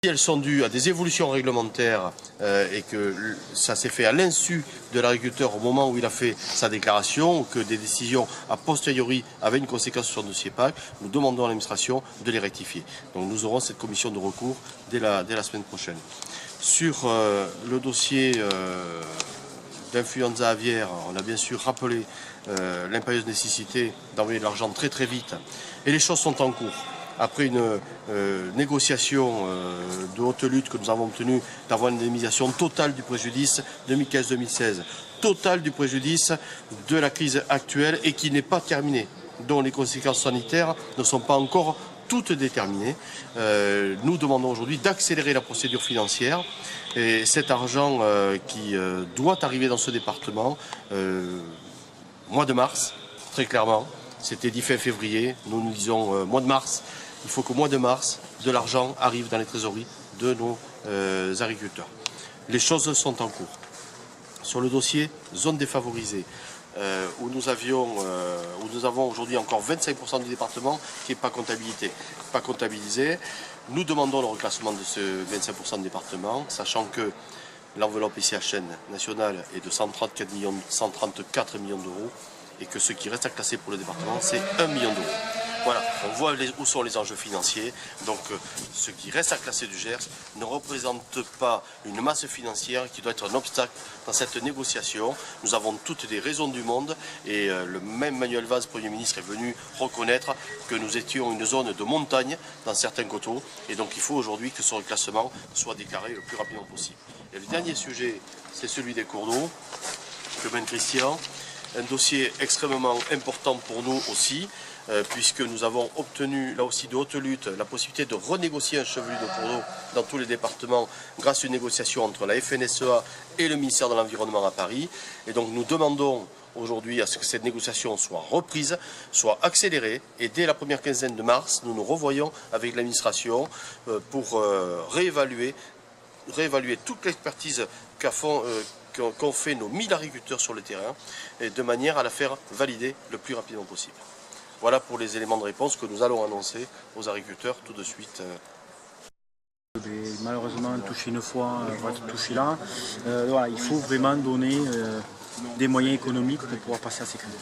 Si elles sont dues à des évolutions réglementaires et que ça s'est fait à l'insu de l'agriculteur au moment où il a fait sa déclaration, ou que des décisions a posteriori avaient une conséquence sur le dossier PAC, nous demandons à l'administration de les rectifier. Donc nous aurons cette commission de recours dès la semaine prochaine. Sur le dossier d'influenza aviaire, on a bien sûr rappelé l'impérieuse nécessité d'envoyer de l'argent très très vite et les choses sont en cours. Après une négociation de haute lutte que nous avons obtenue d'avoir une indemnisation totale du préjudice 2015-2016, totale du préjudice de la crise actuelle et qui n'est pas terminée, dont les conséquences sanitaires ne sont pas encore toutes déterminées. Nous demandons aujourd'hui d'accélérer la procédure financière et cet argent qui doit arriver dans ce département, mois de mars, très clairement, c'était dit fin février, nous disons mois de mars. Il faut qu'au mois de mars, de l'argent arrive dans les trésoreries de nos agriculteurs. Les choses sont en cours. Sur le dossier zone défavorisée, où nous avons aujourd'hui encore 25% du département qui n'est pas comptabilisé, nous demandons le reclassement de ce 25% de département, sachant que l'enveloppe ICHN nationale est de 134 millions d'euros et que ce qui reste à classer pour le département, c'est 1 million d'euros. Voilà, on voit où sont les enjeux financiers. Donc ce qui reste à classer du Gers ne représente pas une masse financière qui doit être un obstacle dans cette négociation. Nous avons toutes les raisons du monde et le même Manuel Valls, Premier ministre, est venu reconnaître que nous étions une zone de montagne dans certains coteaux. Et donc il faut aujourd'hui que ce reclassement soit déclaré le plus rapidement possible. Et le dernier sujet, c'est celui des cours d'eau. Je mène Christian. Un dossier extrêmement important pour nous aussi, puisque nous avons obtenu là aussi de haute lutte la possibilité de renégocier un chevelu de cours d'eau dans tous les départements grâce à une négociation entre la FNSEA et le ministère de l'Environnement à Paris. Et donc nous demandons aujourd'hui à ce que cette négociation soit reprise, soit accélérée et dès la première quinzaine de mars, nous nous revoyons avec l'administration pour réévaluer toute l'expertise qu'ont fait nos 1000 agriculteurs sur le terrain, et de manière à la faire valider le plus rapidement possible. Voilà pour les éléments de réponse que nous allons annoncer aux agriculteurs tout de suite. Malheureusement, touché une fois, on va être touché là. Voilà, il faut vraiment donner des moyens économiques pour pouvoir passer à ces crédits.